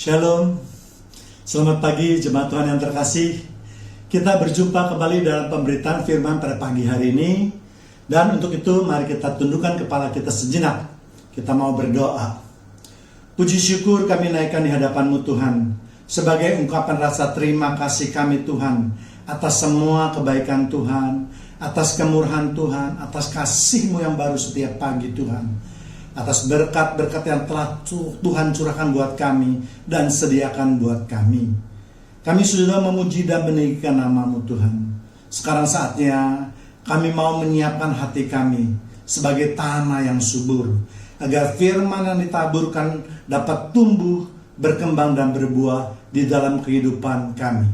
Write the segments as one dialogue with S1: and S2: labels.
S1: Shalom, selamat pagi jemaat Tuhan yang terkasih. Kita berjumpa kembali dalam pemberitaan firman pada pagi hari ini. Dan untuk itu mari kita tundukkan kepala kita sejenak. Kita mau berdoa. Puji syukur kami naikkan di hadapan-Mu Tuhan, sebagai ungkapan rasa terima kasih kami Tuhan, atas semua kebaikan Tuhan, atas kemurahan Tuhan, atas kasih-Mu yang baru setiap pagi Tuhan, atas berkat-berkat yang telah Tuhan curahkan buat kami dan sediakan buat kami. Kami sudah memuji dan meninggikan nama-Mu Tuhan. Sekarang saatnya kami mau menyiapkan hati kami sebagai tanah yang subur, agar firman yang ditaburkan dapat tumbuh, berkembang dan berbuah di dalam kehidupan kami.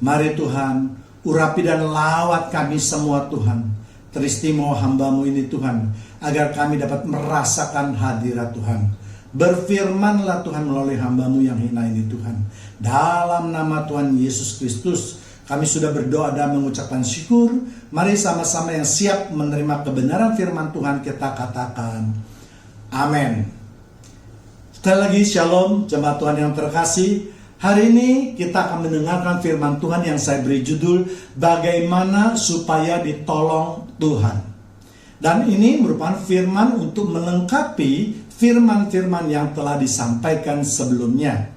S1: Mari Tuhan, urapi dan lawat kami semua Tuhan. Teristimewa hamba-Mu ini Tuhan, agar kami dapat merasakan hadirat Tuhan. Berfirmanlah Tuhan melalui hamba-Mu yang hina ini Tuhan. Dalam nama Tuhan Yesus Kristus, kami sudah berdoa dan mengucapkan syukur. Mari sama-sama yang siap menerima kebenaran firman Tuhan kita katakan amin. Sekali lagi shalom jemaat Tuhan yang terkasih. Hari ini kita akan mendengarkan firman Tuhan yang saya beri judul Bagaimana Supaya Ditolong Tuhan. Dan ini merupakan firman untuk melengkapi firman-firman yang telah disampaikan sebelumnya.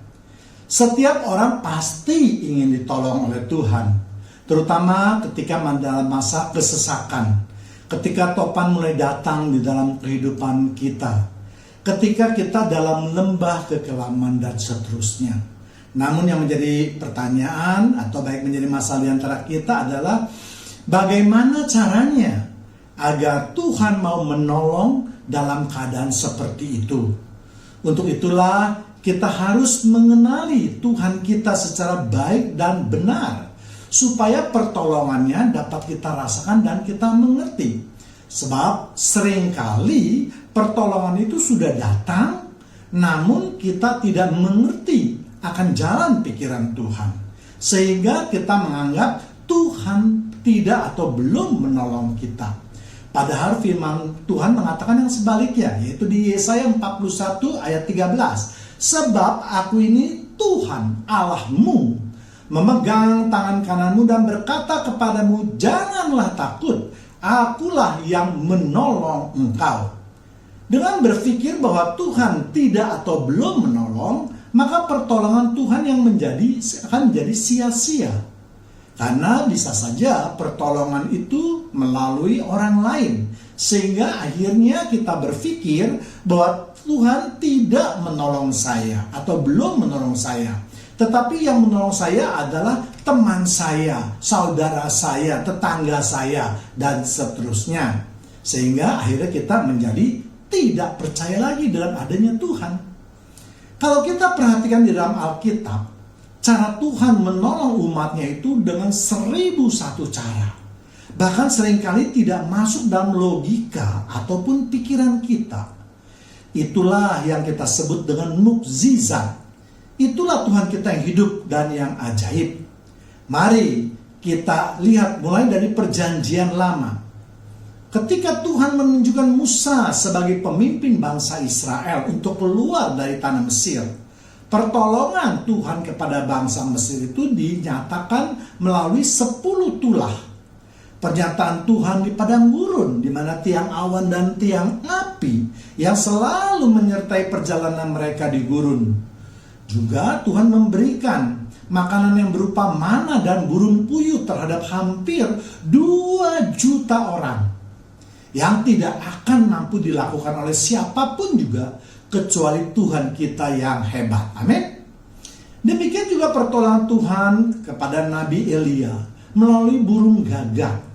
S1: Setiap orang pasti ingin ditolong oleh Tuhan, terutama ketika dalam masa kesesakan, ketika topan mulai datang di dalam kehidupan kita, ketika kita dalam lembah kekelaman dan seterusnya. Namun yang menjadi pertanyaan atau baik menjadi masalah di antara kita adalah bagaimana caranya agar Tuhan mau menolong dalam keadaan seperti itu. Untuk itulah kita harus mengenali Tuhan kita secara baik dan benar, supaya pertolongannya dapat kita rasakan dan kita mengerti. Sebab seringkali pertolongan itu sudah datang, namun kita tidak mengerti akan jalan pikiran Tuhan, sehingga kita menganggap Tuhan tidak atau belum menolong kita. Padahal firman Tuhan mengatakan yang sebaliknya, yaitu di Yesaya 41 ayat 13. Sebab aku ini Tuhan Allahmu, memegang tangan kananmu dan berkata kepadamu, janganlah takut, akulah yang menolong engkau. Dengan berpikir bahwa Tuhan tidak atau belum menolong, maka pertolongan Tuhan yang akan menjadi sia-sia. Karena bisa saja pertolongan itu melalui orang lain, sehingga akhirnya kita berpikir bahwa Tuhan tidak menolong saya atau belum menolong saya. Tetapi yang menolong saya adalah teman saya, saudara saya, tetangga saya, dan seterusnya. Sehingga akhirnya kita menjadi tidak percaya lagi dalam adanya Tuhan. Kalau kita perhatikan di dalam Alkitab, cara Tuhan menolong umatnya itu dengan 1001 cara. Bahkan seringkali tidak masuk dalam logika ataupun pikiran kita. Itulah yang kita sebut dengan mukjizat. Itulah Tuhan kita yang hidup dan yang ajaib. Mari kita lihat mulai dari perjanjian lama. Ketika Tuhan menunjukkan Musa sebagai pemimpin bangsa Israel untuk keluar dari tanah Mesir, pertolongan Tuhan kepada bangsa Mesir itu dinyatakan melalui 10 tulah. Pernyataan Tuhan di padang gurun, di mana tiang awan dan tiang api yang selalu menyertai perjalanan mereka di gurun. Juga Tuhan memberikan makanan yang berupa mana dan burung puyuh terhadap hampir 2 juta orang, yang tidak akan mampu dilakukan oleh siapapun juga kecuali Tuhan kita yang hebat. Amin. Demikian juga pertolongan Tuhan kepada Nabi Elia melalui burung gagak.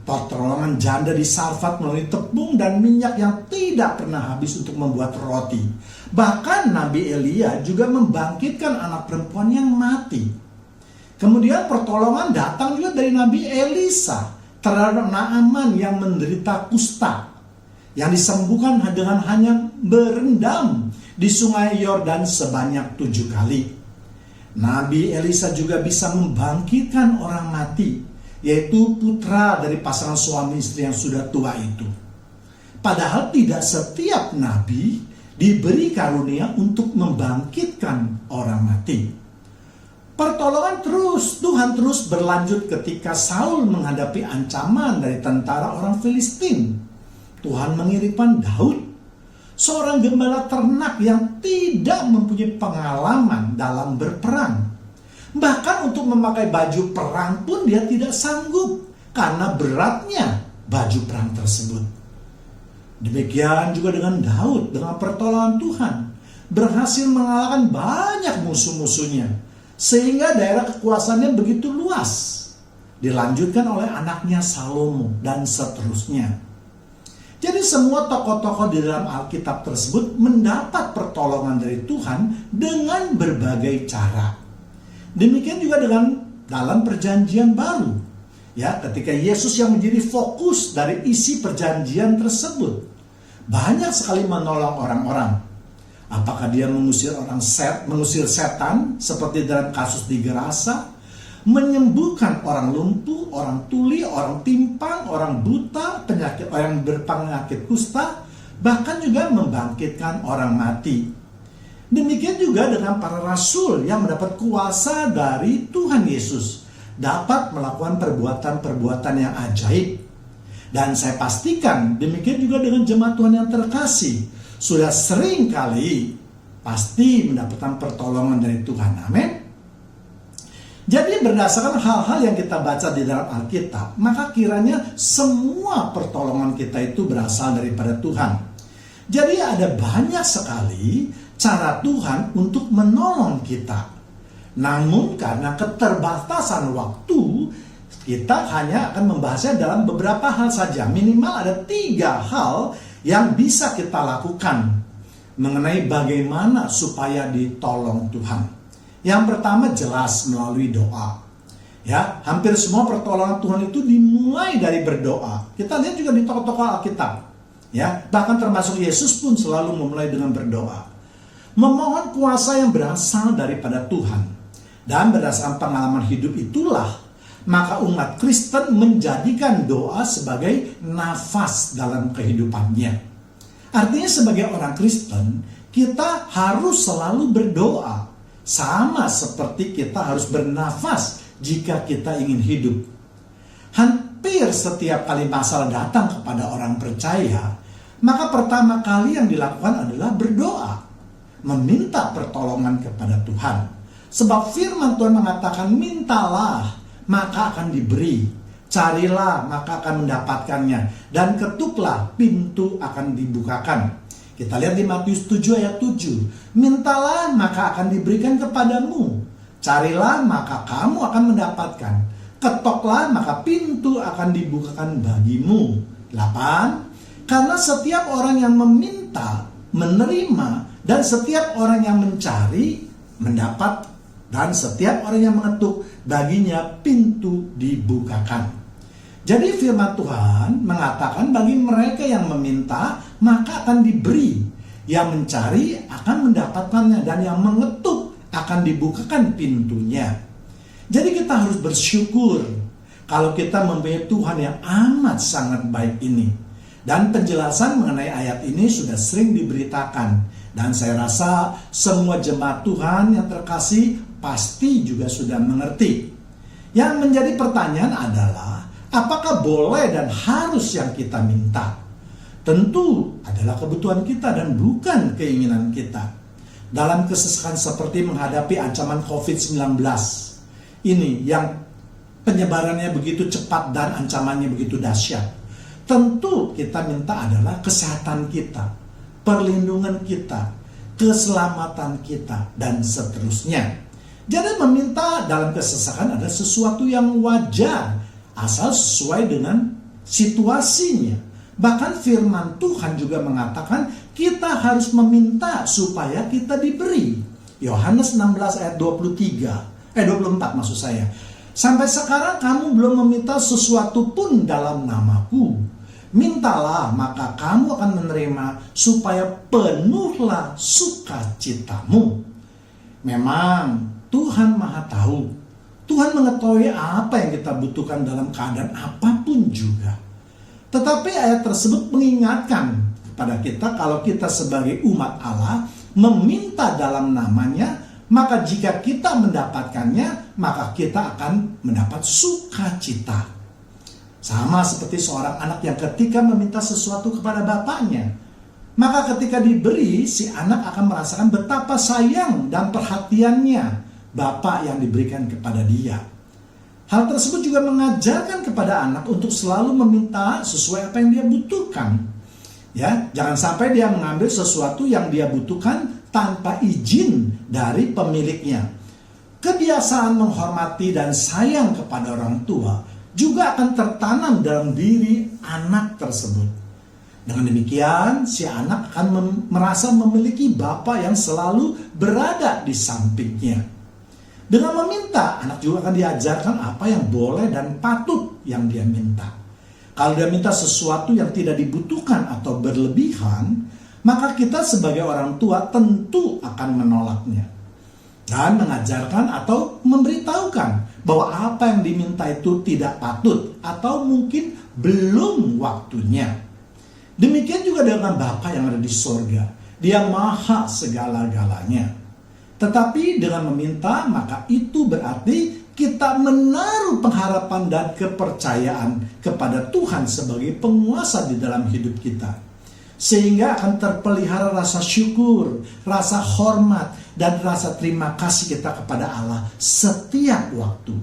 S1: Pertolongan janda di Sarfat melalui tepung dan minyak yang tidak pernah habis untuk membuat roti. Bahkan Nabi Elia juga membangkitkan anak perempuan yang mati. Kemudian pertolongan datang juga dari Nabi Elisa terhadap Naaman yang menderita kusta, yang disembuhkan dengan hanya berendam di sungai Yordan sebanyak 7 kali. Nabi Elisa juga bisa membangkitkan orang mati, yaitu putra dari pasangan suami istri yang sudah tua itu. Padahal tidak setiap nabi diberi karunia untuk membangkitkan orang mati. Pertolongan Tuhan terus berlanjut ketika Saul menghadapi ancaman dari tentara orang Filistin. Tuhan mengirimkan Daud, seorang gembala ternak yang tidak mempunyai pengalaman dalam berperang. Bahkan untuk memakai baju perang pun dia tidak sanggup karena beratnya baju perang tersebut. Demikian juga dengan Daud, dengan pertolongan Tuhan, berhasil mengalahkan banyak musuh-musuhnya, sehingga daerah kekuasaannya begitu luas. Dilanjutkan oleh anaknya Salomo dan seterusnya. Jadi semua tokoh-tokoh di dalam Alkitab tersebut mendapat pertolongan dari Tuhan dengan berbagai cara. Demikian juga dengan dalam perjanjian baru. Ya, ketika Yesus yang menjadi fokus dari isi perjanjian tersebut, banyak sekali menolong orang-orang. Apakah dia mengusir setan seperti dalam kasus di Gerasa, menyembuhkan orang lumpuh, orang tuli, orang timpang, orang buta, orang berpenyakit kusta, bahkan juga membangkitkan orang mati. Demikian juga dengan para rasul yang mendapat kuasa dari Tuhan Yesus, dapat melakukan perbuatan-perbuatan yang ajaib. Dan saya pastikan demikian juga dengan jemaat Tuhan yang terkasih, sudah sering kali pasti mendapatkan pertolongan dari Tuhan. Amin. Jadi berdasarkan hal-hal yang kita baca di dalam Alkitab, maka kiranya semua pertolongan kita itu berasal daripada Tuhan. Jadi ada banyak sekali cara Tuhan untuk menolong kita. Namun karena keterbatasan waktu, kita hanya akan membahasnya dalam beberapa hal saja. Minimal ada 3 hal yang bisa kita lakukan mengenai bagaimana supaya ditolong Tuhan. Yang pertama jelas melalui doa. Ya, hampir semua pertolongan Tuhan itu dimulai dari berdoa. Kita lihat juga di tokoh-tokoh Alkitab. Ya, bahkan termasuk Yesus pun selalu memulai dengan berdoa. Memohon kuasa yang berasal daripada Tuhan. Dan berdasarkan pengalaman hidup itulah, maka umat Kristen menjadikan doa sebagai nafas dalam kehidupannya. Artinya sebagai orang Kristen, kita harus selalu berdoa. Sama seperti kita harus bernafas jika kita ingin hidup. Hampir setiap kali masalah datang kepada orang percaya, maka pertama kali yang dilakukan adalah berdoa. Meminta pertolongan kepada Tuhan. Sebab firman Tuhan mengatakan, mintalah maka akan diberi, carilah maka akan mendapatkannya, dan ketuklah pintu akan dibukakan. Kita lihat di Matius 7 ayat 7, mintalah maka akan diberikan kepadamu, carilah maka kamu akan mendapatkan, ketoklah maka pintu akan dibukakan bagimu. 8, karena setiap orang yang meminta menerima, dan setiap orang yang mencari mendapat, dan setiap orang yang mengetuk baginya pintu dibukakan. Jadi firman Tuhan mengatakan bagi mereka yang meminta maka akan diberi, yang mencari akan mendapatkannya, dan yang mengetuk akan dibukakan pintunya. Jadi kita harus bersyukur kalau kita mempunyai Tuhan yang amat sangat baik ini. Dan penjelasan mengenai ayat ini sudah sering diberitakan, dan saya rasa semua jemaat Tuhan yang terkasih pasti juga sudah mengerti. Yang menjadi pertanyaan adalah, apakah boleh dan harus yang kita minta? Tentu adalah kebutuhan kita dan bukan keinginan kita. Dalam kesesakan seperti menghadapi ancaman COVID-19 ini yang penyebarannya begitu cepat dan ancamannya begitu dahsyat, tentu kita minta adalah kesehatan kita, perlindungan kita, keselamatan kita, dan seterusnya. Jadi meminta dalam kesesakan adalah sesuatu yang wajar, asal sesuai dengan situasinya. Bahkan firman Tuhan juga mengatakan kita harus meminta supaya kita diberi. Yohanes 16 ayat 24 maksud saya. Sampai sekarang kamu belum meminta sesuatu pun dalam namaku. Mintalah maka kamu akan menerima, supaya penuhlah sukacitamu. Memang Tuhan Maha Tahu. Tuhan mengetahui apa yang kita butuhkan dalam keadaan apapun juga. Tetapi ayat tersebut mengingatkan kepada kita kalau kita sebagai umat Allah meminta dalam namanya, maka jika kita mendapatkannya, maka kita akan mendapat sukacita. Sama seperti seorang anak yang ketika meminta sesuatu kepada bapaknya, maka ketika diberi, si anak akan merasakan betapa sayang dan perhatiannya bapak yang diberikan kepada dia. Hal tersebut juga mengajarkan kepada anak untuk selalu meminta sesuai apa yang dia butuhkan. Ya, jangan sampai dia mengambil sesuatu yang dia butuhkan tanpa izin dari pemiliknya. Kebiasaan menghormati dan sayang kepada orang tua juga akan tertanam dalam diri anak tersebut. Dengan demikian, si anak akan merasa memiliki bapak yang selalu berada di sampingnya. Dengan meminta, anak juga akan diajarkan apa yang boleh dan patut yang dia minta. Kalau dia minta sesuatu yang tidak dibutuhkan atau berlebihan, maka kita sebagai orang tua tentu akan menolaknya. Dan mengajarkan atau memberitahukan bahwa apa yang diminta itu tidak patut atau mungkin belum waktunya. Demikian juga dengan Bapa yang ada di sorga. Dia maha segala-galanya. Tetapi dengan meminta, maka itu berarti kita menaruh pengharapan dan kepercayaan kepada Tuhan sebagai penguasa di dalam hidup kita. Sehingga akan terpelihara rasa syukur, rasa hormat, dan rasa terima kasih kita kepada Allah setiap waktu.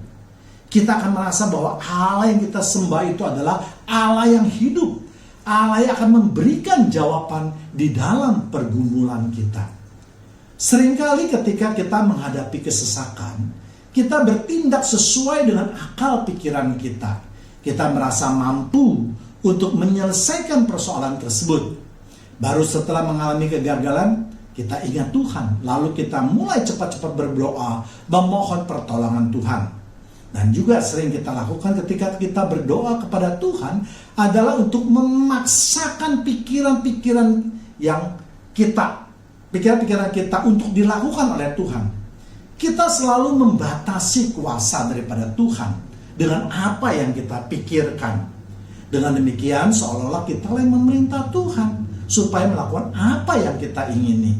S1: Kita akan merasa bahwa Allah yang kita sembah itu adalah Allah yang hidup. Allah yang akan memberikan jawaban di dalam pergumulan kita. Seringkali ketika kita menghadapi kesesakan, kita bertindak sesuai dengan akal pikiran kita. Kita merasa mampu untuk menyelesaikan persoalan tersebut. Baru setelah mengalami kegagalan, kita ingat Tuhan. Lalu kita mulai cepat-cepat berdoa, memohon pertolongan Tuhan. Dan juga sering kita lakukan ketika kita berdoa kepada Tuhan adalah untuk memaksakan pikiran-pikiran kita untuk dilakukan oleh Tuhan. Kita selalu membatasi kuasa daripada Tuhan dengan apa yang kita pikirkan. Dengan demikian seolah-olah kita yang memerintah Tuhan supaya melakukan apa yang kita ingini.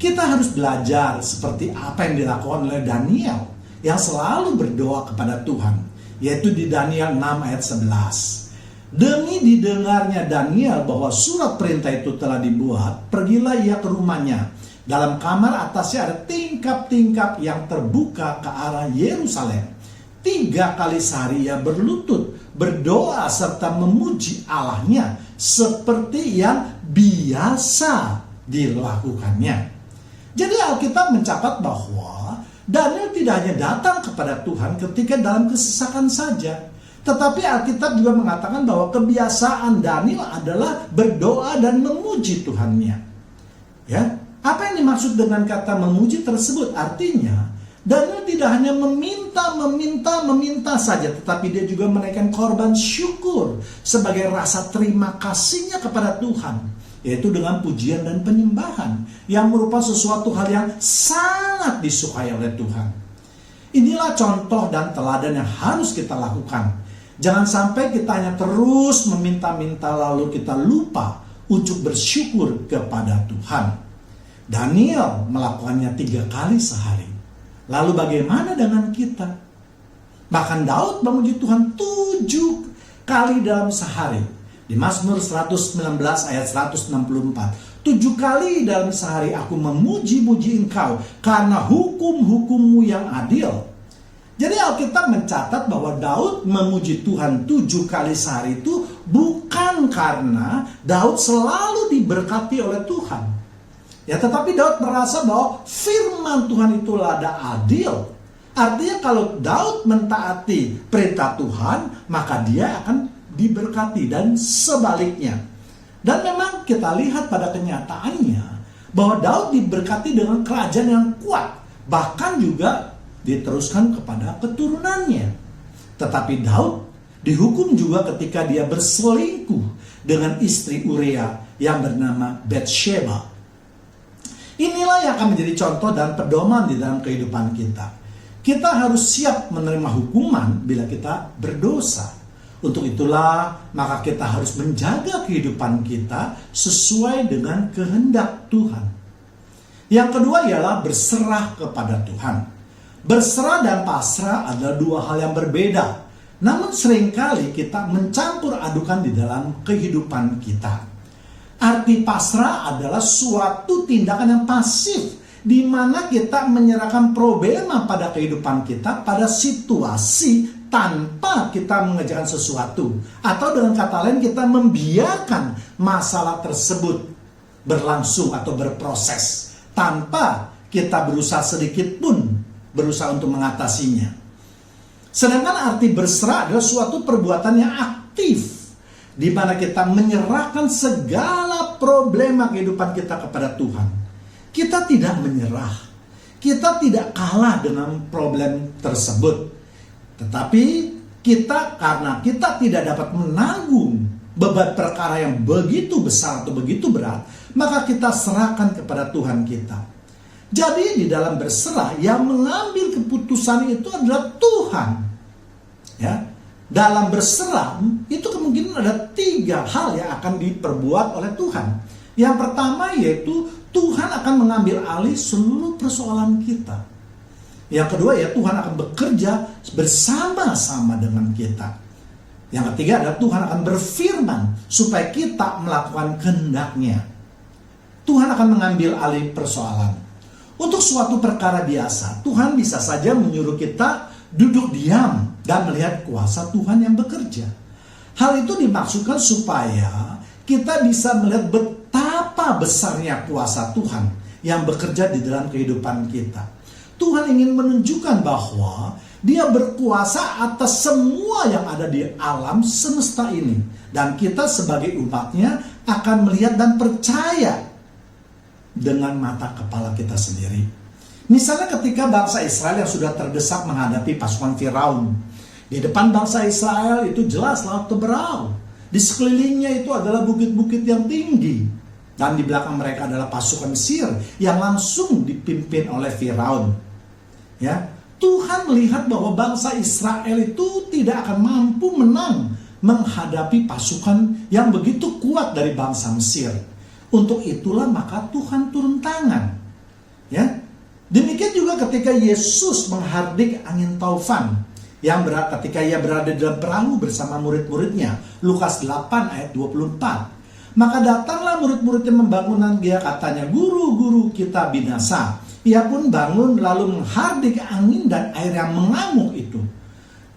S1: Kita harus belajar seperti apa yang dilakukan oleh Daniel yang selalu berdoa kepada Tuhan, yaitu di Daniel 6 ayat 11. Demi didengarnya Daniel bahwa surat perintah itu telah dibuat, pergilah ia ke rumahnya. Dalam kamar atasnya ada tingkap-tingkap yang terbuka ke arah Yerusalem. 3 kali sehari ia berlutut, berdoa serta memuji Allahnya seperti yang biasa dilakukannya. Jadi Alkitab mencatat bahwa Daniel tidak hanya datang kepada Tuhan ketika dalam kesesakan saja, tetapi Alkitab juga mengatakan bahwa kebiasaan Daniel adalah berdoa dan memuji Tuhannya. Ya, apa yang dimaksud dengan kata memuji tersebut? Artinya Daniel tidak hanya meminta saja, tetapi dia juga menaikkan korban syukur sebagai rasa terima kasihnya kepada Tuhan, yaitu dengan pujian dan penyembahan yang merupakan sesuatu hal yang sangat disukai oleh Tuhan. Inilah contoh dan teladan yang harus kita lakukan. Jangan sampai kita hanya terus meminta-minta lalu kita lupa untuk bersyukur kepada Tuhan. Daniel melakukannya 3 kali sehari. Lalu bagaimana dengan kita? Bahkan Daud memuji Tuhan 7 kali dalam sehari. Di Mazmur 119 ayat 164. 7 kali dalam sehari aku memuji-muji engkau karena hukum-hukummu yang adil. Jadi Alkitab mencatat bahwa Daud memuji Tuhan 7 kali sehari itu bukan karena Daud selalu diberkati oleh Tuhan. Ya, tetapi Daud merasa bahwa firman Tuhan itulah ada adil. Artinya kalau Daud mentaati perintah Tuhan, maka dia akan diberkati dan sebaliknya. Dan memang kita lihat pada kenyataannya bahwa Daud diberkati dengan kerajaan yang kuat, bahkan juga diteruskan kepada keturunannya. Tetapi Daud dihukum juga ketika dia berselingkuh dengan istri Uria yang bernama Batsheba. Inilah yang akan menjadi contoh dan pedoman di dalam kehidupan kita. Kita harus siap menerima hukuman bila kita berdosa. Untuk itulah maka kita harus menjaga kehidupan kita sesuai dengan kehendak Tuhan. Yang kedua ialah berserah kepada Tuhan. Berserah dan pasrah adalah dua hal yang berbeda. Namun seringkali kita mencampur adukan di dalam kehidupan kita. Arti pasrah adalah suatu tindakan yang pasif, di mana kita menyerahkan problema pada kehidupan kita pada situasi tanpa kita mengerjakan sesuatu. Atau dengan kata lain kita membiarkan masalah tersebut berlangsung atau berproses tanpa kita berusaha sedikit pun berusaha untuk mengatasinya. Sedangkan arti berserah adalah suatu perbuatan yang aktif, di mana kita menyerahkan segala problema kehidupan kita kepada Tuhan. Kita tidak menyerah, kita tidak kalah dengan problem tersebut. Tetapi karena kita tidak dapat menanggung beban perkara yang begitu besar atau begitu berat, maka kita serahkan kepada Tuhan kita. Jadi di dalam berserah, yang mengambil keputusan itu adalah Tuhan. Ya, dalam berserah itu kemungkinan ada 3 hal yang akan diperbuat oleh Tuhan. Yang pertama yaitu Tuhan akan mengambil alih seluruh persoalan kita. Yang kedua ya, Tuhan akan bekerja bersama-sama dengan kita. Yang ketiga adalah Tuhan akan berfirman supaya kita melakukan kehendak-Nya. Tuhan akan mengambil alih persoalan. Untuk suatu perkara biasa, Tuhan bisa saja menyuruh kita duduk diam dan melihat kuasa Tuhan yang bekerja. Hal itu dimaksudkan supaya kita bisa melihat betapa besarnya kuasa Tuhan yang bekerja di dalam kehidupan kita. Tuhan ingin menunjukkan bahwa Dia berkuasa atas semua yang ada di alam semesta ini. Dan kita sebagai umatnya akan melihat dan percaya dengan mata kepala kita sendiri. Misalnya ketika bangsa Israel yang sudah terdesak menghadapi pasukan Firaun. Di depan bangsa Israel itu jelas laut Teberau. Di sekelilingnya itu adalah bukit-bukit yang tinggi. Dan di belakang mereka adalah pasukan Mesir yang langsung dipimpin oleh Firaun. Ya, Tuhan melihat bahwa bangsa Israel itu tidak akan mampu menang menghadapi pasukan yang begitu kuat dari bangsa Mesir. Untuk itulah maka Tuhan turun tangan. Ya, demikian juga ketika Yesus menghardik angin taufan ketika Ia berada dalam perahu bersama murid-muridnya. Lukas 8 ayat 24. Maka datanglah murid-muridnya membangunan Dia, katanya, "Guru, kita binasa." Ia pun bangun lalu menghardik angin dan air yang mengamuk itu.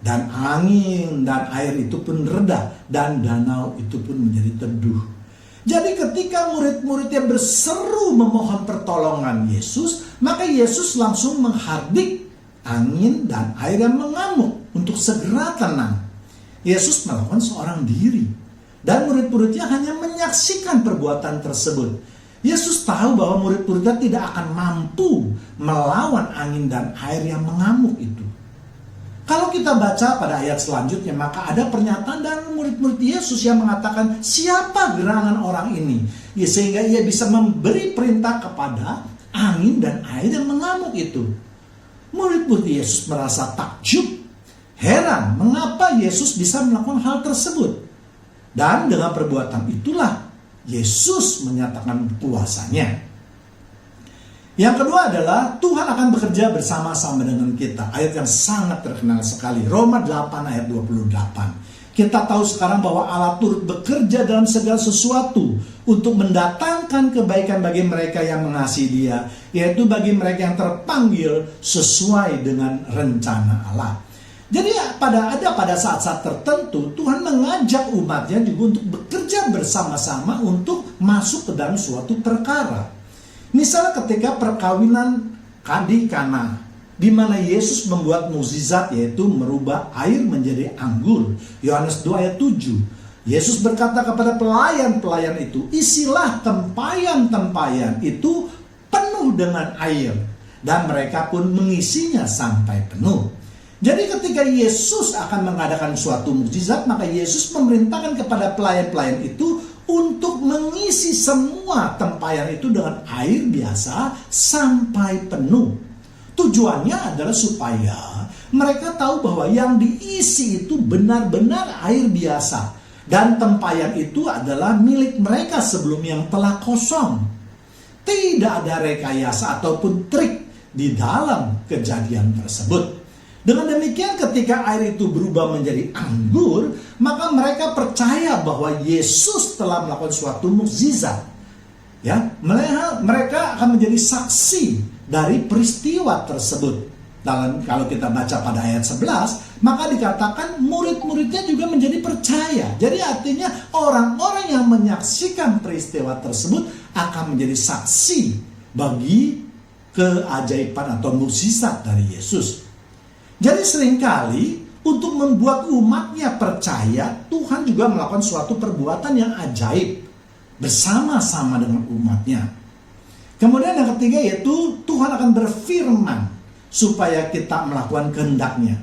S1: Dan angin dan air itu pun reda dan danau itu pun menjadi teduh. Jadi ketika murid-muridnya berseru memohon pertolongan Yesus, maka Yesus langsung menghardik angin dan air yang mengamuk untuk segera tenang. Yesus melakukan seorang diri. Dan murid-muridnya hanya menyaksikan perbuatan tersebut. Yesus tahu bahwa murid-muridnya tidak akan mampu melawan angin dan air yang mengamuk itu. Kalau kita baca pada ayat selanjutnya, maka ada pernyataan dari murid-murid Yesus yang mengatakan, siapa gerangan orang ini? Sehingga ia bisa memberi perintah kepada angin dan air yang mengamuk itu. Murid-murid Yesus merasa takjub, heran mengapa Yesus bisa melakukan hal tersebut. Dan dengan perbuatan itulah Yesus menyatakan kuasanya. Yang kedua adalah Tuhan akan bekerja bersama-sama dengan kita. Ayat yang sangat terkenal sekali. Roma 8 ayat 28. Kita tahu sekarang bahwa Allah turut bekerja dalam segala sesuatu untuk mendatangkan kebaikan bagi mereka yang mengasihi Dia, yaitu bagi mereka yang terpanggil sesuai dengan rencana Allah. Jadi pada saat-saat tertentu Tuhan mengajak umatnya juga untuk bekerja bersama-sama untuk masuk ke dalam suatu perkara. Misalnya ketika perkawinan di Kana, di mana Yesus membuat mukjizat yaitu merubah air menjadi anggur. Yohanes 2 ayat 7. Yesus berkata kepada pelayan-pelayan itu, isilah tempayan-tempayan itu penuh dengan air. Dan mereka pun mengisinya sampai penuh. Jadi ketika Yesus akan mengadakan suatu mukjizat, maka Yesus memerintahkan kepada pelayan-pelayan itu untuk mengisi semua tempayan itu dengan air biasa sampai penuh. Tujuannya adalah supaya mereka tahu bahwa yang diisi itu benar-benar air biasa. Dan tempayan itu adalah milik mereka sebelum yang telah kosong. Tidak ada rekayasa ataupun trik di dalam kejadian tersebut. Dengan demikian ketika air itu berubah menjadi anggur, maka mereka percaya bahwa Yesus telah melakukan suatu mukjizat. Ya, mereka akan menjadi saksi dari peristiwa tersebut. Dan kalau kita baca pada ayat 11, maka dikatakan murid-muridnya juga menjadi percaya. Jadi artinya orang-orang yang menyaksikan peristiwa tersebut akan menjadi saksi bagi keajaiban atau mukjizat dari Yesus. Jadi seringkali untuk membuat umatnya percaya, Tuhan juga melakukan suatu perbuatan yang ajaib bersama-sama dengan umatnya. Kemudian yang ketiga yaitu Tuhan akan berfirman supaya kita melakukan kehendaknya.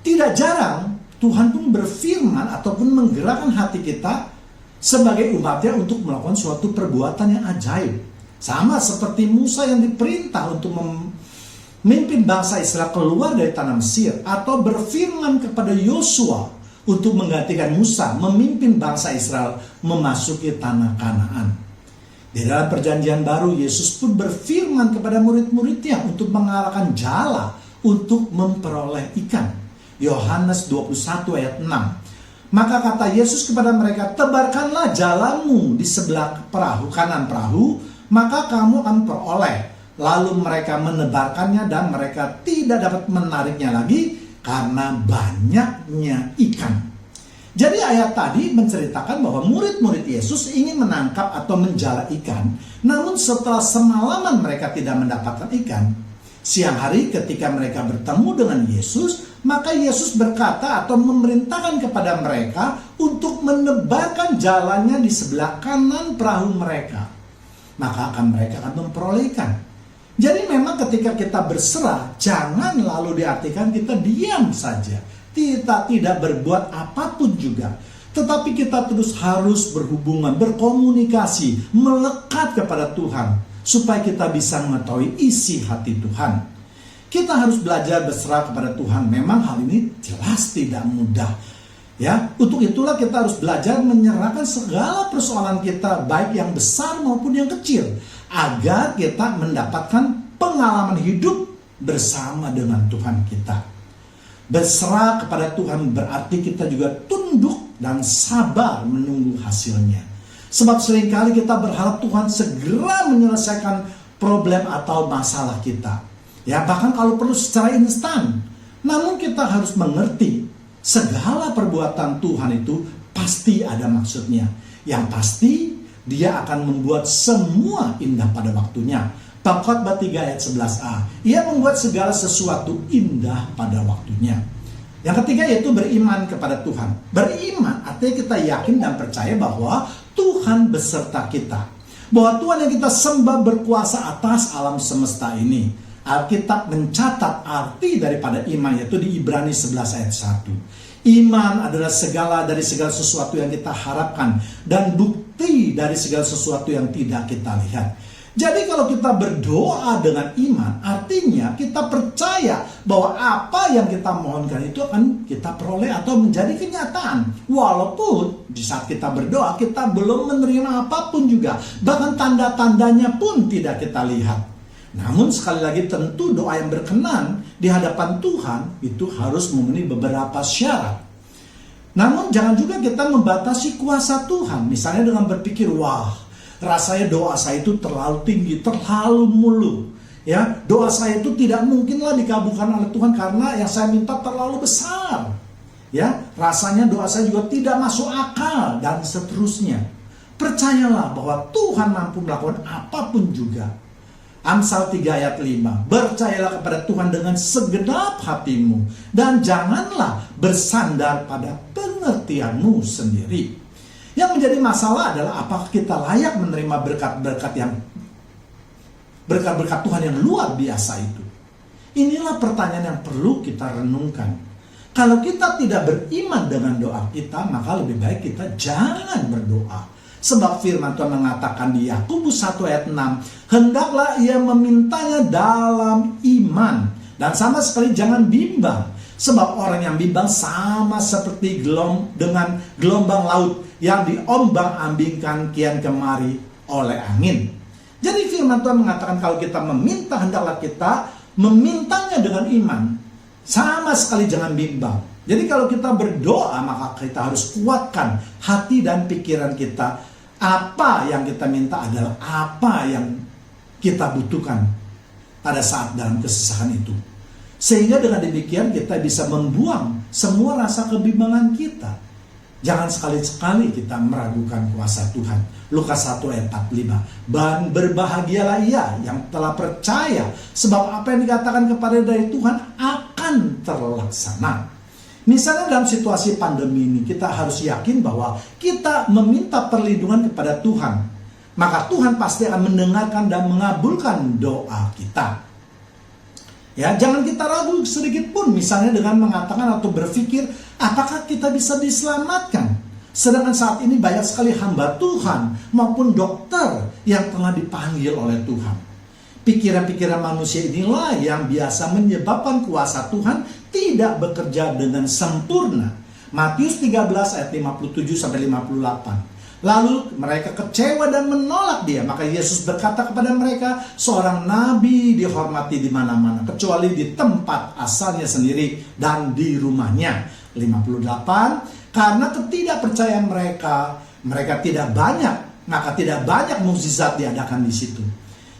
S1: Tidak jarang Tuhan pun berfirman ataupun menggerakkan hati kita sebagai umatnya untuk melakukan suatu perbuatan yang ajaib. Sama seperti Musa yang diperintah untuk memimpin bangsa Israel keluar dari tanah Mesir, atau berfirman kepada Yosua untuk menggantikan Musa memimpin bangsa Israel memasuki tanah Kanaan. Di dalam perjanjian baru, Yesus pun berfirman kepada murid-muridnya untuk mengarahkan jala untuk memperoleh ikan. Yohanes 21 ayat 6. Maka kata Yesus kepada mereka, tebarkanlah jalamu di sebelah perahu, kanan perahu, maka kamu akan peroleh. Lalu mereka menebarkannya dan mereka tidak dapat menariknya lagi karena banyaknya ikan. Jadi ayat tadi menceritakan bahwa murid-murid Yesus ingin menangkap atau menjala ikan. Namun setelah semalaman mereka tidak mendapatkan ikan, siang hari ketika mereka bertemu dengan Yesus, maka Yesus berkata atau memerintahkan kepada mereka untuk menebarkan jalannya di sebelah kanan perahu mereka. Maka mereka akan memperoleh ikan. Jadi memang ketika kita berserah, jangan lalu diartikan kita diam saja. Kita tidak berbuat apapun juga. Tetapi kita terus harus berhubungan, berkomunikasi, melekat kepada Tuhan. Supaya kita bisa mengetahui isi hati Tuhan. Kita harus belajar berserah kepada Tuhan. Memang hal ini jelas tidak mudah. Ya, untuk itulah kita harus belajar menyerahkan segala persoalan kita, baik yang besar maupun yang kecil, agar kita mendapatkan pengalaman hidup bersama dengan Tuhan kita. Berserah kepada Tuhan berarti kita juga tunduk dan sabar menunggu hasilnya. Sebab seringkali kita berharap Tuhan segera menyelesaikan problem atau masalah kita. Ya, bahkan kalau perlu secara instan. Namun kita harus mengerti segala perbuatan Tuhan itu pasti ada maksudnya. Yang pasti Dia akan membuat semua indah pada waktunya. Bab Khotbah 3 ayat 11a. Ia membuat segala sesuatu indah pada waktunya. Yang ketiga yaitu beriman kepada Tuhan. Beriman artinya kita yakin dan percaya bahwa Tuhan beserta kita. Bahwa Tuhan yang kita sembah berkuasa atas alam semesta ini. Alkitab mencatat arti daripada iman yaitu di Ibrani 11 ayat 1. Iman adalah dari segala sesuatu yang kita harapkan dan bukti dari segala sesuatu yang tidak kita lihat. Jadi kalau kita berdoa dengan iman, artinya kita percaya bahwa apa yang kita mohonkan itu akan kita peroleh atau menjadi kenyataan. Walaupun di saat kita berdoa, kita belum menerima apapun juga. Bahkan tanda-tandanya pun tidak kita lihat. Namun sekali lagi tentu doa yang berkenan di hadapan Tuhan itu harus memenuhi beberapa syarat. Namun jangan juga kita membatasi kuasa Tuhan. Misalnya dengan berpikir, wah, rasanya doa saya itu terlalu tinggi, terlalu mulu. Ya, doa saya itu tidak mungkinlah dikabulkan oleh Tuhan karena yang saya minta terlalu besar. Ya, rasanya doa saya juga tidak masuk akal dan seterusnya. Percayalah bahwa Tuhan mampu melakukan apapun juga. Amsal 3 ayat 5. Percayalah kepada Tuhan dengan segenap hatimu dan janganlah bersandar pada pengertianmu sendiri. Yang menjadi masalah adalah apakah kita layak menerima berkat-berkat Tuhan yang luar biasa itu. Inilah pertanyaan yang perlu kita renungkan. Kalau kita tidak beriman dengan doa kita, maka lebih baik kita jangan berdoa. Sebab firman Tuhan mengatakan di Yakobus 1 ayat 6, hendaklah ia memintanya dalam iman Dan sama sekali jangan bimbang. Sebab orang yang bimbang sama seperti dengan gelombang laut yang diombang-ambingkan kian kemari oleh angin. Jadi firman Tuhan mengatakan kalau kita meminta, hendaklah kita memintanya dengan iman. Sama sekali jangan bimbang. Jadi kalau kita berdoa, maka kita harus kuatkan hati dan pikiran kita. Apa yang kita minta adalah apa yang kita butuhkan pada saat dalam kesusahan itu. Sehingga dengan demikian kita bisa membuang semua rasa kebimbangan kita. Jangan sekali-sekali kita meragukan kuasa Tuhan. Lukas 1 ayat 45. Dan berbahagialah ia yang telah percaya, sebab apa yang dikatakan kepada dari Tuhan akan terlaksana. Misalnya dalam situasi pandemi ini, kita harus yakin bahwa kita meminta perlindungan kepada Tuhan. Maka Tuhan pasti akan mendengarkan dan mengabulkan doa kita. Ya, jangan kita ragu sedikit pun misalnya dengan mengatakan atau berpikir apakah kita bisa diselamatkan. Sedangkan saat ini banyak sekali hamba Tuhan maupun dokter yang telah dipanggil oleh Tuhan. Pikiran-pikiran manusia inilah yang biasa menyebabkan kuasa Tuhan tidak bekerja dengan sempurna. Matius 13 ayat 57-58. Lalu mereka kecewa dan menolak dia. Maka Yesus berkata kepada mereka, seorang nabi dihormati di mana-mana, kecuali di tempat asalnya sendiri dan di rumahnya. 58. Karena ketidakpercayaan mereka tidak banyak, maka tidak banyak mukjizat diadakan di situ.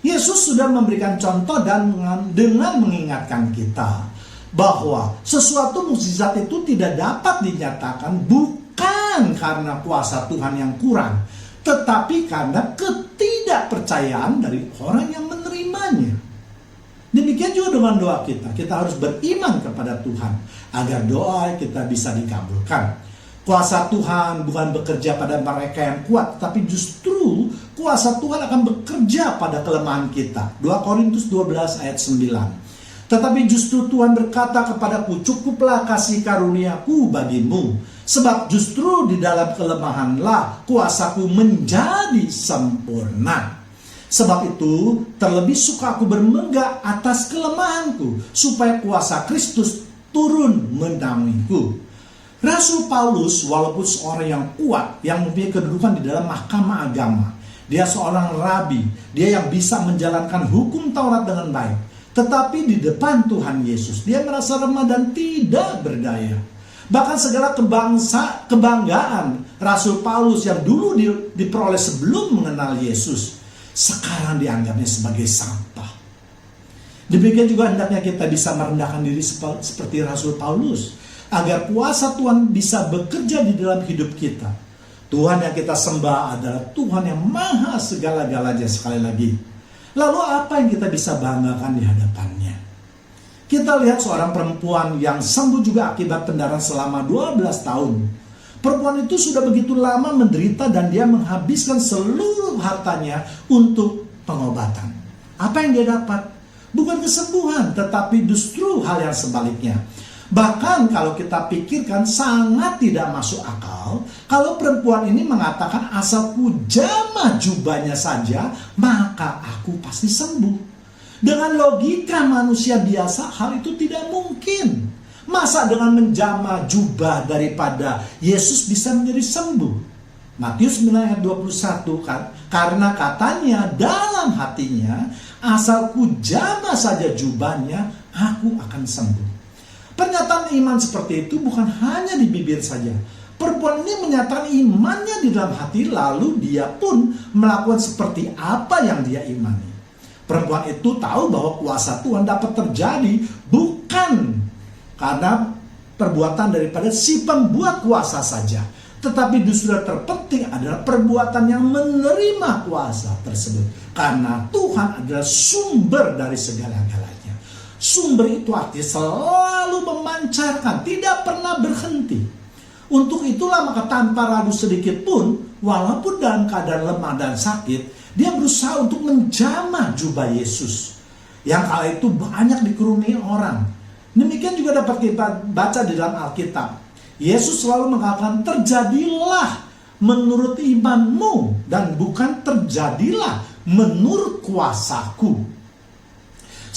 S1: Yesus sudah memberikan contoh dan dengan mengingatkan kita bahwa sesuatu mukjizat itu tidak dapat dinyatakan bukan karena kuasa Tuhan yang kurang, tetapi karena ketidakpercayaan dari orang yang menerimanya. Demikian juga dengan doa kita. Kita harus beriman kepada Tuhan agar doa kita bisa dikabulkan. Kuasa Tuhan bukan bekerja pada mereka yang kuat, tapi justru kuasa Tuhan akan bekerja pada kelemahan kita. 2 Korintus 12 ayat 9. Tetapi justru Tuhan berkata kepadaku, cukuplah kasih karuniaku bagimu, sebab justru di dalam kelemahanlah kuasaku menjadi sempurna. Sebab itu terlebih suka aku bermegah atas kelemahanku, supaya kuasa Kristus turun menaungiku. Rasul Paulus walaupun seorang yang kuat, yang mempunyai kedudukan di dalam mahkamah agama, dia seorang rabi, dia yang bisa menjalankan hukum Taurat dengan baik, tetapi di depan Tuhan Yesus dia merasa lemah dan tidak berdaya. Bahkan segala kebanggaan Rasul Paulus yang dulu diperoleh sebelum mengenal Yesus, sekarang dianggapnya sebagai sampah. Demikian juga hendaknya kita bisa merendahkan diri seperti Rasul Paulus, agar kuasa Tuhan bisa bekerja di dalam hidup kita. Tuhan yang kita sembah adalah Tuhan yang maha segala-galanya sekali lagi. Lalu apa yang kita bisa banggakan di hadapannya? Kita lihat seorang perempuan yang sembuh juga akibat pendarahan selama 12 tahun. Perempuan itu sudah begitu lama menderita dan dia menghabiskan seluruh hartanya untuk pengobatan. Apa yang dia dapat? Bukan kesembuhan, tetapi justru hal yang sebaliknya. Bahkan kalau kita pikirkan sangat tidak masuk akal kalau perempuan ini mengatakan asalku jamah jubahnya saja maka aku pasti sembuh. Dengan logika manusia biasa hal itu tidak mungkin. Masa dengan menjamah jubah daripada Yesus bisa menjadi sembuh? Matius 9 ayat 21 kan, karena katanya dalam hatinya asalku jamah saja jubahnya aku akan sembuh. Pernyataan iman seperti itu bukan hanya di bibir saja. Perempuan ini menyatakan imannya di dalam hati, lalu dia pun melakukan seperti apa yang dia imani. Perempuan itu tahu bahwa kuasa Tuhan dapat terjadi bukan karena perbuatan daripada si pembuat kuasa saja, tetapi justru terpenting adalah perbuatan yang menerima kuasa tersebut. Karena Tuhan adalah sumber dari segala-galanya. Sumber itu artinya selalu memancarkan, tidak pernah berhenti. Untuk itulah maka tanpa ragu sedikit pun, walaupun dalam keadaan lemah dan sakit, dia berusaha untuk menjamah jubah Yesus. Yang kala itu banyak dikerumuni orang. Demikian juga dapat kita baca di dalam Alkitab. Yesus selalu mengatakan, terjadilah menurut imanmu dan bukan terjadilah menurut kuasaku.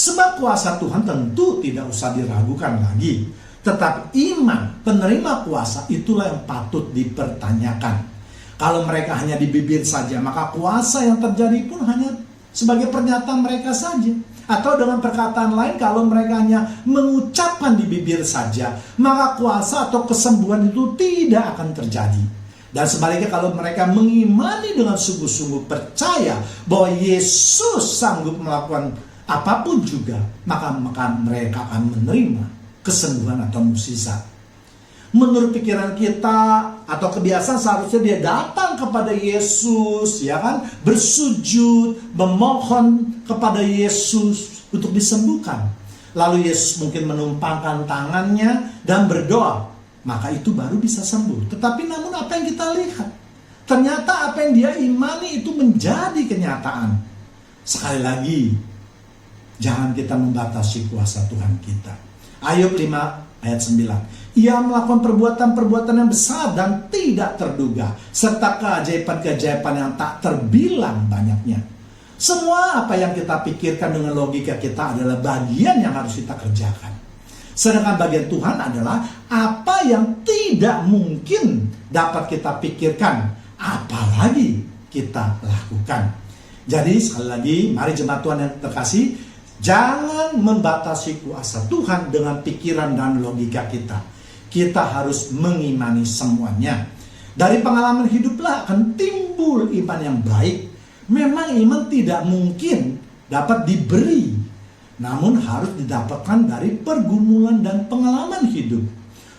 S1: Sebab kuasa Tuhan tentu tidak usah diragukan lagi. Tetapi iman penerima kuasa itulah yang patut dipertanyakan. Kalau mereka hanya di bibir saja, maka kuasa yang terjadi pun hanya sebagai pernyataan mereka saja. Atau dengan perkataan lain, kalau mereka hanya mengucapkan di bibir saja, maka kuasa atau kesembuhan itu tidak akan terjadi. Dan sebaliknya kalau mereka mengimani dengan sungguh-sungguh percaya bahwa Yesus sanggup melakukan apapun juga, maka mereka akan menerima kesembuhan atau mukjizat. Menurut pikiran kita atau kebiasaan seharusnya dia datang kepada Yesus, ya kan, bersujud, memohon kepada Yesus untuk disembuhkan. Lalu Yesus mungkin menumpangkan tangannya dan berdoa, maka itu baru bisa sembuh. Tetapi namun apa yang kita lihat, ternyata apa yang dia imani itu menjadi kenyataan. Sekali lagi, jangan kita membatasi kuasa Tuhan kita. Ayub 5 ayat 9. Ia melakukan perbuatan-perbuatan yang besar dan tidak terduga, serta keajaiban-keajaiban yang tak terbilang banyaknya. Semua apa yang kita pikirkan dengan logika kita adalah bagian yang harus kita kerjakan. Sedangkan bagian Tuhan adalah apa yang tidak mungkin dapat kita pikirkan, apalagi kita lakukan. Jadi sekali lagi, mari jemaat Tuhan yang terkasih, jangan membatasi kuasa Tuhan dengan pikiran dan logika kita. Kita harus mengimani semuanya. Dari pengalaman hiduplah akan timbul iman yang baik. Memang iman tidak mungkin dapat diberi, namun harus didapatkan dari pergumulan dan pengalaman hidup.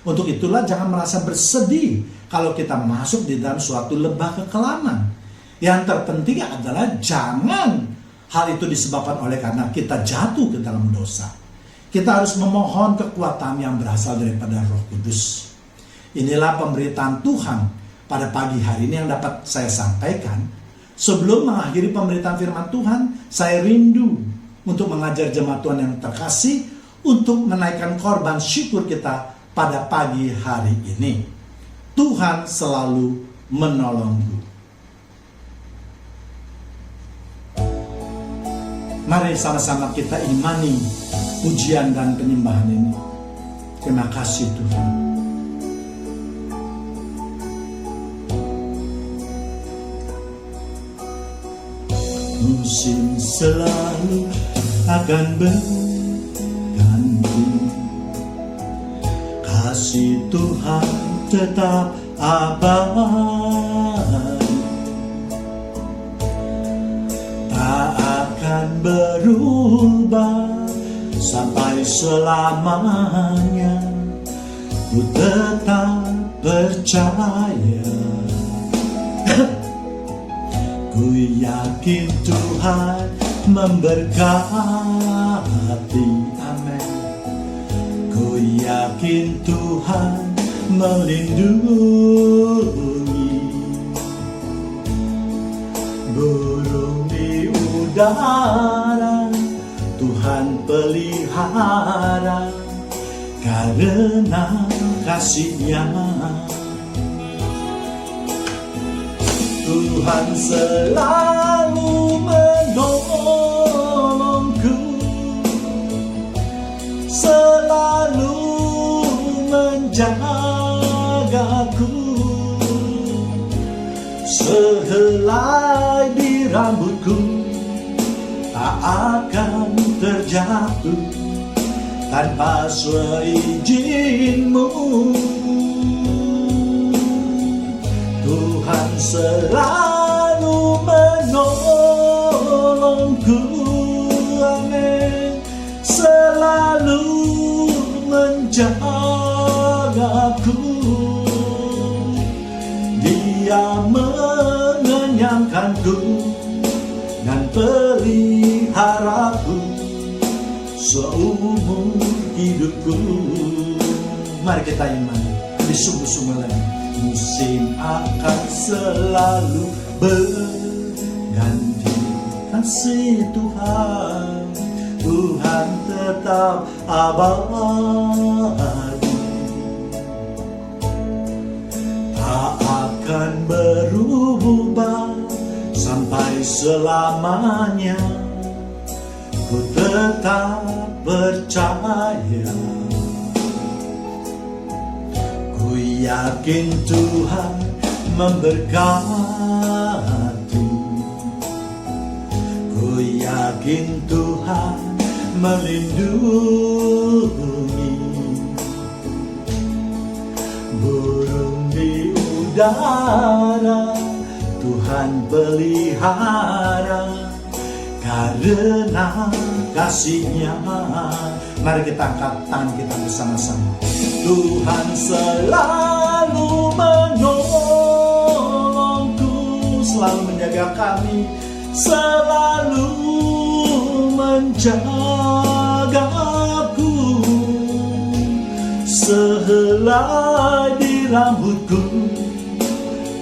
S1: Untuk itulah jangan merasa bersedih kalau kita masuk di dalam suatu lembah kekelaman. Yang terpenting adalah jangan hal itu disebabkan oleh karena kita jatuh ke dalam dosa. Kita harus memohon kekuatan yang berasal daripada Roh Kudus. Inilah pemberitaan Tuhan pada pagi hari ini yang dapat saya sampaikan. Sebelum mengakhiri pemberitaan firman Tuhan, saya rindu untuk mengajar jemaat Tuhan yang terkasih untuk menaikkan korban syukur kita pada pagi hari ini. Tuhan selalu menolongku. Mari sama-sama kita imani pujian dan penyembahan ini. Terima kasih Tuhan. Musim selalu akan berganti, kasih Tuhan tetap abadi, tak akan berubah sampai selamanya. Ku tetap percaya, ku yakin Tuhan memberkati, amin. Ku yakin Tuhan melindungi, burung di udara Tuhan pelihara karena kasih-Nya. Tuhan selalu menolongku, selalu menjagaku. Sehelai di rambutku tak akan terjatuh tanpa seizin-Mu. Tuhan selalu menolongku, amin. Selalu menjagaku, Dia mengenyangkanku dan peliharaku seumur hidupku. Mari kita imani lebih sungguh-sungguh lagi. Musim akan selalu berganti, kasih Tuhan, Tuhan tetap abadi, tak akan berubah sampai selamanya. ku tetap percaya. Ku yakin Tuhan memberkati. Ku yakin Tuhan melindungi. Burung di udara Tuhan pelihara karena kasih-Nya. Mari kita angkat tangan kita bersama-sama. Tuhan selalu menolongku, selalu menjaga kami, selalu menjagaku. Sehelai di rambutku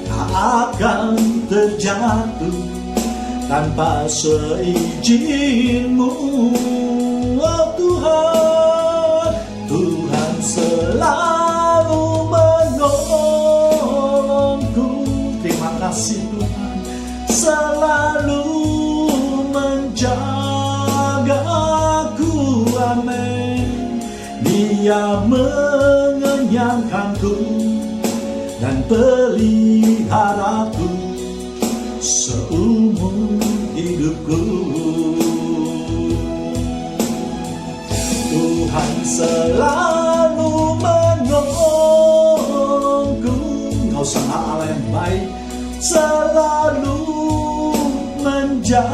S1: tak akan terjatuh tanpa seizin-Mu, oh Tuhan. Tuhan selalu menolongku. Terima kasih Tuhan, selalu menjagaku. Amin. Dia mengenyangkanku dan peliharaku seumur hidupku. Tuhan selalu menolongku. Engkau sama Allah yang baik, selalu menjagaku.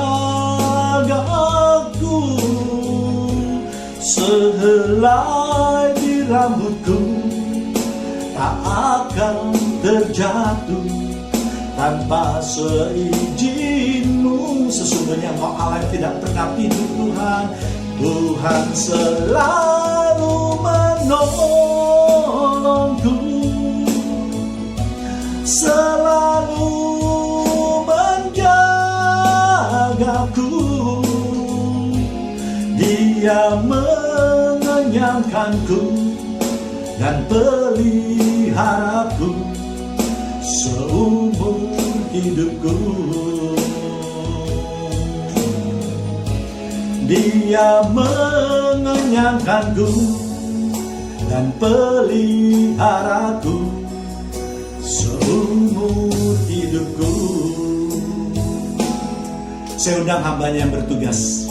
S1: Sehelai di rambutku tak akan terjatuh tanpa seizin-Mu. Sesungguhnya Engkau Allah yang tidak pernah tidur Tuhan. Tuhan selalu menolongku, selalu menjagaku. Dia mengenyangkanku dan peliharaku seumur hidupku. Dia mengenyangkanku dan peliharaku seumur hidupku. Saya undang hamba-Nya yang bertugas